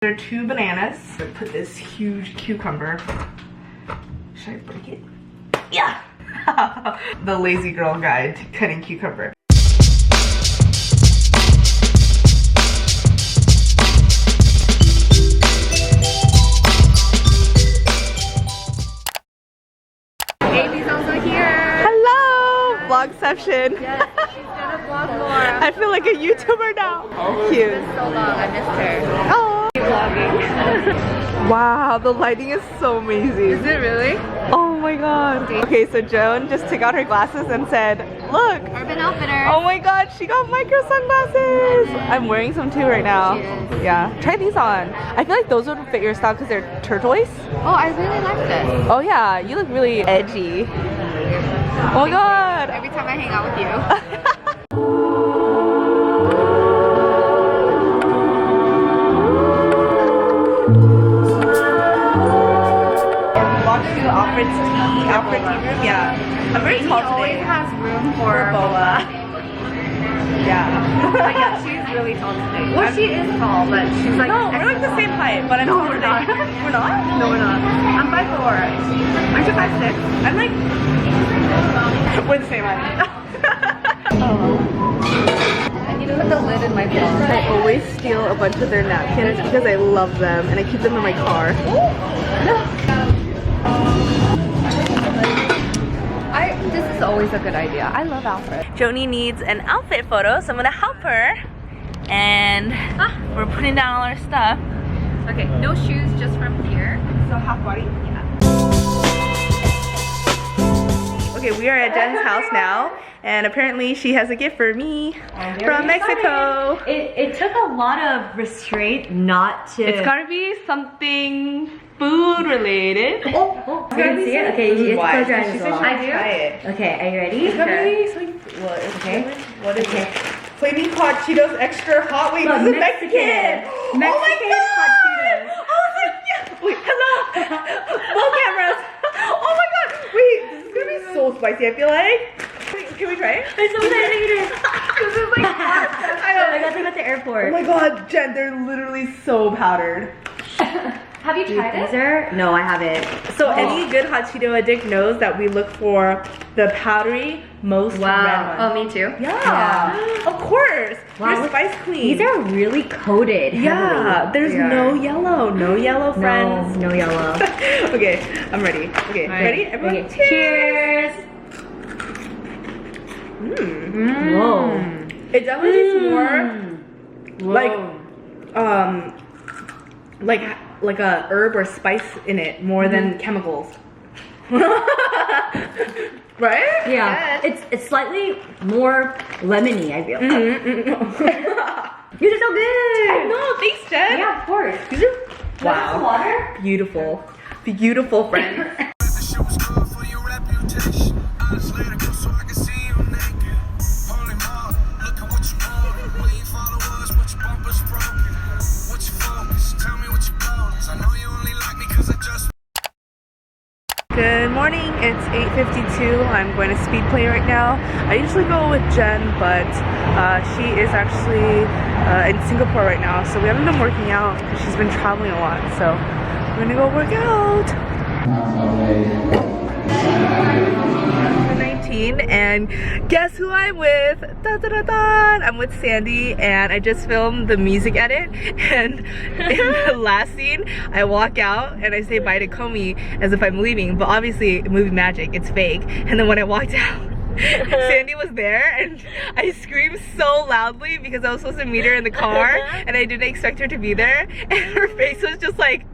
There are 2 bananas. I put this huge cucumber. Should I break it? Yeah! The lazy girl guide to cutting cucumber. Amy's also here. Hello! Vlogception. Yes, she's gonna vlog more. I feel like a YouTuber now. Cute. It's been so long, I missed her. Oh. Vlogging. Wow, the lighting is so amazing. Is it really? Oh my god. Okay, so Joan just took out her glasses and said, look. Urban Outfitters. Oh my god, she got micro sunglasses. I'm wearing some too right now. She is. Yeah, try these on. I feel like those would fit your style because they're turquoise. Oh, I really like this. Oh yeah, you look really edgy. Oh my god. Every time I hang out with you. Alfred's tea room, yeah. I'm very tall today. Always has room for boba. Yeah. But yeah, she's really tall today. Well, she is tall, but she's like no, we're like the same height, but I'm no, tall we're today. not. We're not? No, we're not. I'm 5'4". Aren't you 5'6"? I'm like we're the same height. I need to put the lid in my vlog. I always steal a bunch of their napkins because I love them and I keep them in my car. This is always a good idea. I love Alfred. Joni needs an outfit photo, so I'm gonna help her. And we're putting down all our stuff. Okay, no shoes, just from here. So half body? Yeah. Okay, we are at Jen's house now, and apparently she has a gift for me from Mexico. It took a lot of restraint not to. It's gotta be something food related. Oh, you can see it? Okay, you have to close your eyes as well. I do. Okay, are you ready? It's gonna be something. What? Okay. What is it? Flaming hot Cheetos extra hot. Wait, Look, this is Mexican. Mexican Oh my hot god! Cheetos. I was like, yes. Wait, hello. Roll cameras. Oh my god. Wait, this is gonna be so spicy. I feel like. Wait, can we try it? I'm so excited. This is like. I got them at the airport. Oh my god, Jen, they're literally so powdered. Have you tried it? No, I haven't. So any good hot Cheeto addict knows that we look for the powdery, most red one. Oh, me too. Yeah. Of course. Wow, You're look, spice queen. These are really coated. Yeah. Heavily. There's no yellow. No yellow, friends. No yellow. Okay, I'm ready. Okay, Right. ready? Everyone, Okay. cheers. Whoa. It definitely tastes more like a herb or spice in it more than chemicals. Right? Yeah. Yes. It's slightly more lemony, I feel. These are so good. No, thanks, Jen. Yeah, of course. These are wow. Water? Beautiful. Beautiful friends. Good morning, it's 8:52. I'm going to speed play right now. I usually go with Jen, but she is actually in Singapore right now, so we haven't been working out because she's been traveling a lot. So we're gonna go work out. 19, and guess who I'm with? Dun, dun, dun, dun. I'm with Sandy, and I just filmed the music edit, and in the last scene I walk out and I say bye to Comey as if I'm leaving, but obviously movie magic, it's fake. And then when I walked out, Sandy was there and I screamed so loudly because I was supposed to meet her in the car and I didn't expect her to be there, and her face was just like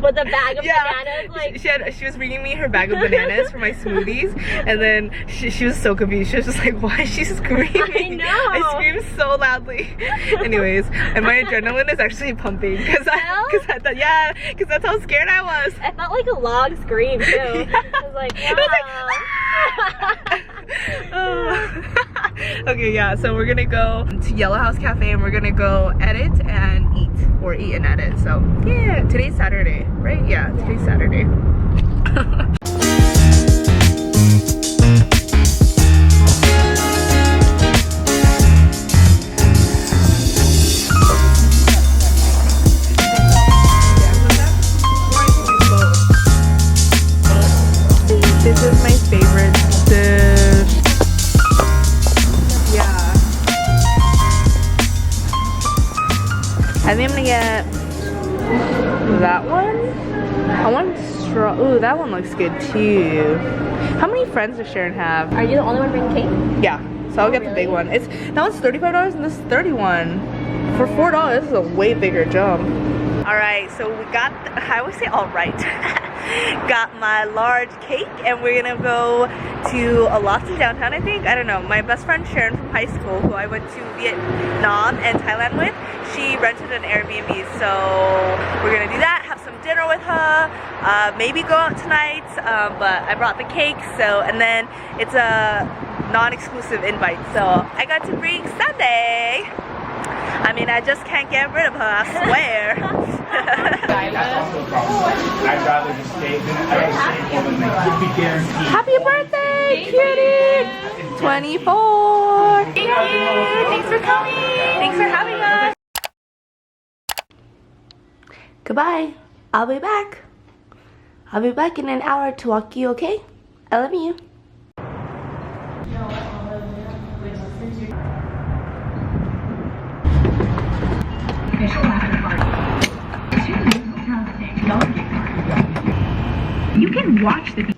with a bag of bananas, like she was bringing me her bag of bananas for my smoothies, and then she was so confused. She was just like, why is she screaming? I know. I screamed so loudly. Anyways, and my adrenaline is actually pumping because I thought, yeah, because that's how scared I was. I felt like a long scream too. Yeah. I was like, wow. It was like, oh. Okay, yeah, so we're gonna go to Yellow House Cafe and we're gonna go edit and eat, or eat and edit. So yeah, today's Saturday, right? Yeah, today's Saturday. gonna get that one. I want straw. Ooh, that one looks good too. How many friends does Sharon have? Are you the only one bringing cake? Yeah, so I'll get the big one. It's that one's $35 and this is $31. For $4, this is a way bigger jump. All right, so we got, I always say all right. Got my large cake and we're gonna go to a LYFT in downtown, I think. I don't know. My best friend Sharon from high school, who I went to Vietnam and Thailand with, she rented an Airbnb. So we're gonna do that, have some dinner with her, maybe go out tonight, but I brought the cake, so, and then it's a non-exclusive invite, so I got to bring Sunday. I mean, I just can't get rid of her, I swear. That's also a problem. I'd rather just stay. I don't stay more than like could be guaranteed. Happy birthday, cutie! 24! Thank you! Thanks for coming! Thanks for having us! Goodbye. I'll be back. I'll be back in an hour to walk you, okay? I love you. You can watch the.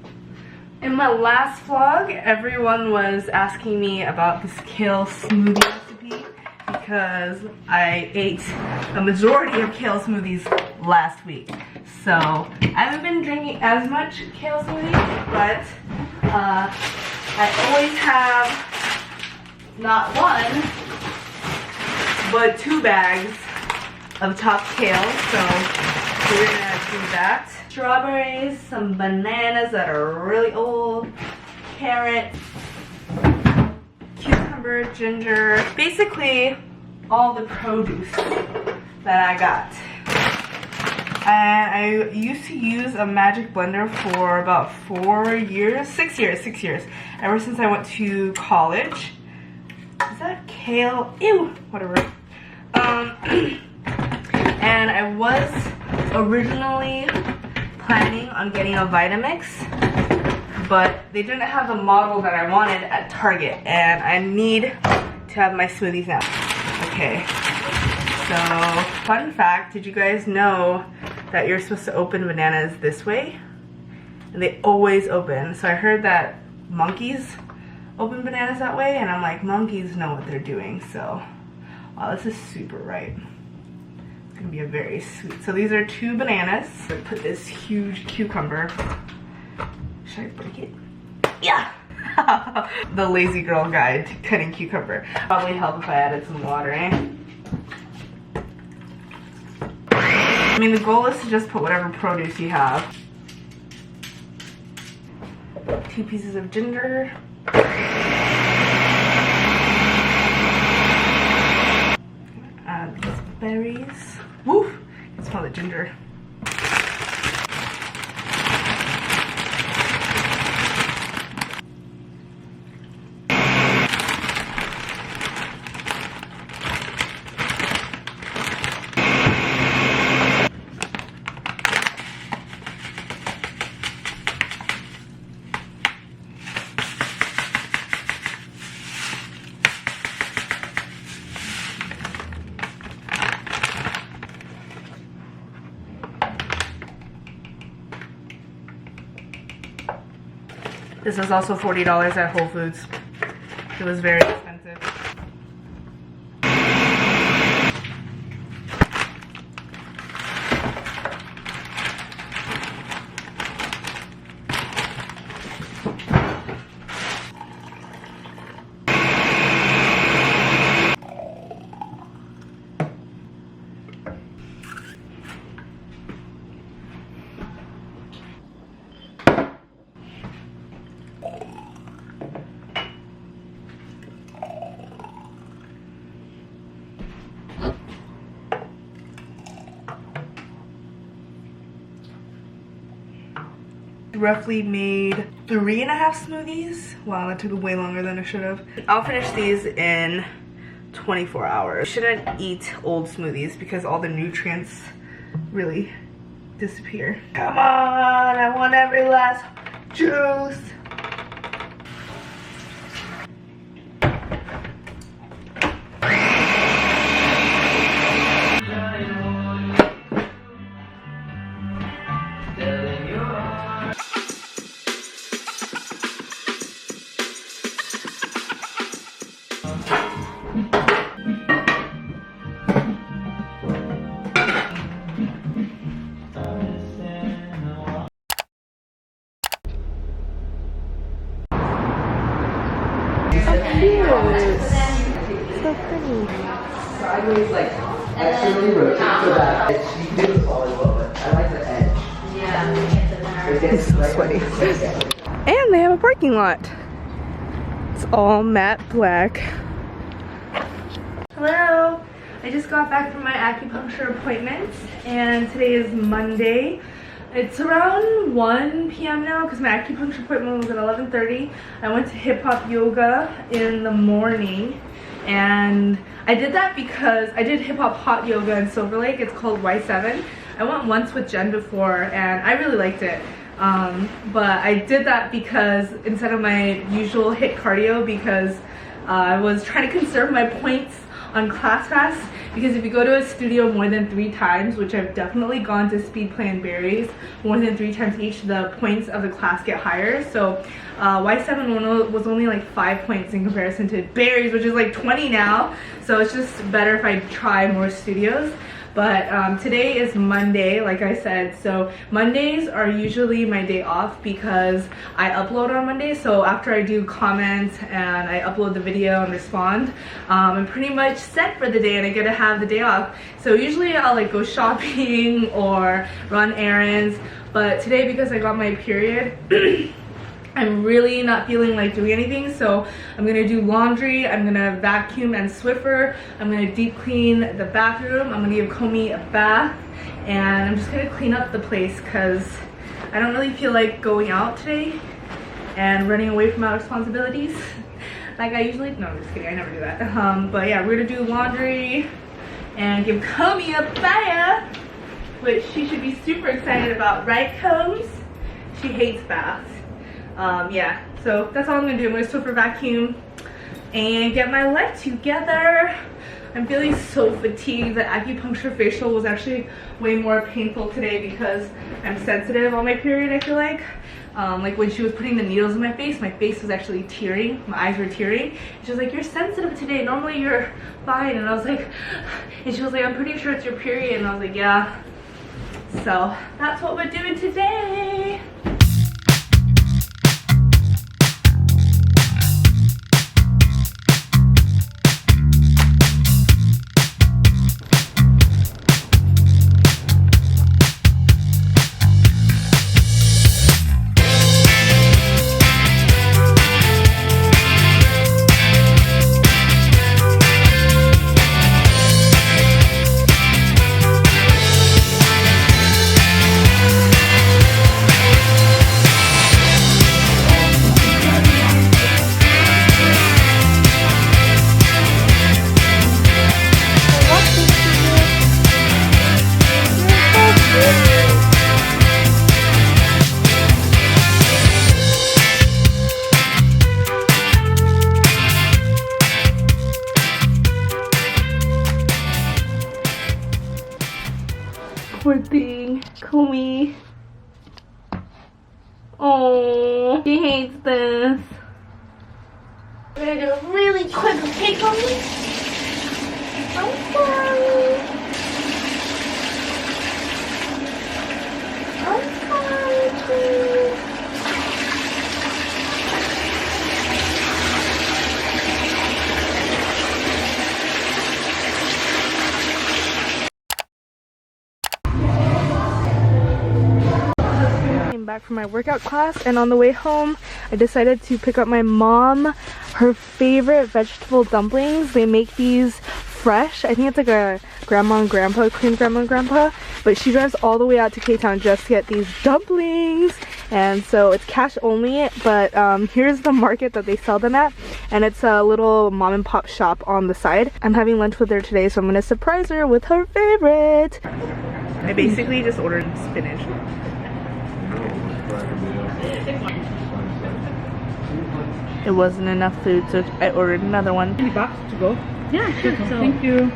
In my last vlog, everyone was asking me about this kale smoothie recipe because I ate a majority of kale smoothies last week. So I haven't been drinking as much kale smoothie, but I always have not one, but 2 bags of chopped kale. So we're gonna do that. Strawberries, some bananas that are really old, carrot, cucumber, ginger, basically all the produce that I got. And I used to use a magic blender for about 6 years, ever since I went to college. Is that kale? Ew, whatever. And I was originally planning on getting a Vitamix, but they didn't have the model that I wanted at Target, and I need to have my smoothies now. Okay, so fun fact, did you guys know that you're supposed to open bananas this way? And they always open. So I heard that monkeys open bananas that way, and I'm like, monkeys know what they're doing. So wow, this is super right. Gonna be a very sweet. So these are 2 bananas. I put this huge cucumber. Should I break it? Yeah. The lazy girl guide to cutting cucumber. Probably help if I added some water, eh? I mean, the goal is to just put whatever produce you have. 2 pieces of ginger. Add these berries. Woo! You can smell the ginger. This was also $40 at Whole Foods. It was very expensive. Roughly made 3.5 smoothies. Wow, that took way longer than I should have. I'll finish these in 24 hours. Shouldn't eat old smoothies because all the nutrients really disappear. Come on, I want every last juice. sideways, like externally rotate so that you can do a solid low, but I like the edge. It's so sweaty. And they have a parking lot. It's all matte black. Hello. I just got back from my acupuncture appointment, and today is Monday. It's around 1 p.m. now because my acupuncture appointment was at 11:30. I went to hip hop yoga in the morning, and I did that because I did hip hop hot yoga in Silver Lake. It's called Y7. I went once with Jen before, and I really liked it. But I did that because instead of my usual HIIT cardio, because I was trying to conserve my points on ClassPass, because if you go to a studio more than 3 times, which I've definitely gone to Speed Play and Berries more than 3 times each, the points of the class get higher. So Y7 was only like 5 points in comparison to Berries, which is like 20 now. So it's just better if I try more studios. But today is Monday, like I said, so Mondays are usually my day off because I upload on Monday. So after I do comments and I upload the video and respond, I'm pretty much set for the day and I get to have the day off. So usually I'll like go shopping or run errands, but today because I got my period, I'm really not feeling like doing anything, so I'm gonna do laundry, I'm gonna vacuum and Swiffer, I'm gonna deep clean the bathroom, I'm gonna give Comey a bath, and I'm just gonna clean up the place because I don't really feel like going out today and running away from my responsibilities like I usually. No, I'm just kidding, I never do that. But yeah, we're gonna do laundry and give Comey a bath, which she should be super excited about, right, Combs? She hates baths. Yeah, so that's all I'm gonna do. I'm gonna Swiffer vacuum and get my life together. I'm feeling so fatigued. The acupuncture facial was actually way more painful today because I'm sensitive on my period, I feel like. Like when she was putting the needles in my face was actually tearing. My eyes were tearing. She was like, "You're sensitive today. Normally you're fine." And I was like, and she was like, "I'm pretty sure it's your period." And I was like, "Yeah." So that's what we're doing today. Poor thing, Comey. Oh, he hates this. We're gonna do a really quick, okay, Comey? I'm sorry. I'm sorry, please. Back from my workout class, and on the way home I decided to pick up my mom her favorite vegetable dumplings. They make these fresh. I think it's like a grandma and grandpa, creamed grandma and grandpa, but she drives all the way out to K-Town just to get these dumplings, and so it's cash only. But here's the market that they sell them at, and it's a little mom and pop shop on the side. I'm having lunch with her today, so I'm gonna surprise her with her favorite. I basically just ordered spinach. It wasn't enough food, so I ordered another one. Any box to go? Yeah, sure. So. Thank you.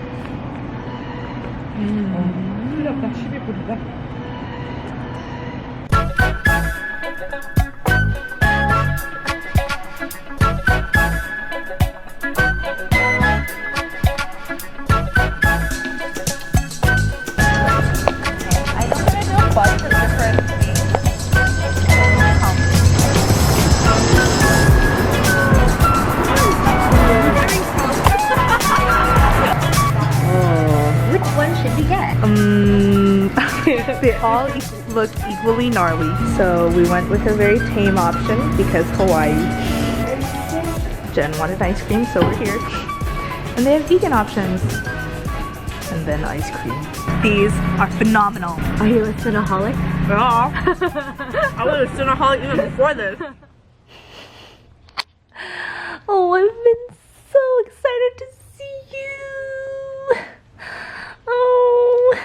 They all look equally gnarly. So we went with a very tame option because Hawaii. Jen wanted ice cream, so we're here. And they have vegan options. And then ice cream. These are phenomenal. Are you a cinnaholic? Yeah. I was a cinnaholic even before this. Oh, I've been so excited to see you. Oh,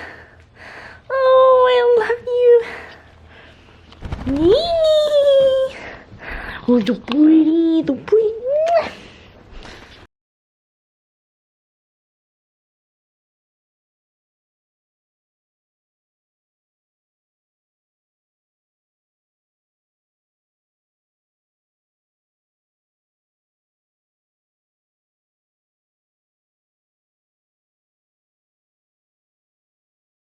I love you. Nini. Oh, the pretty.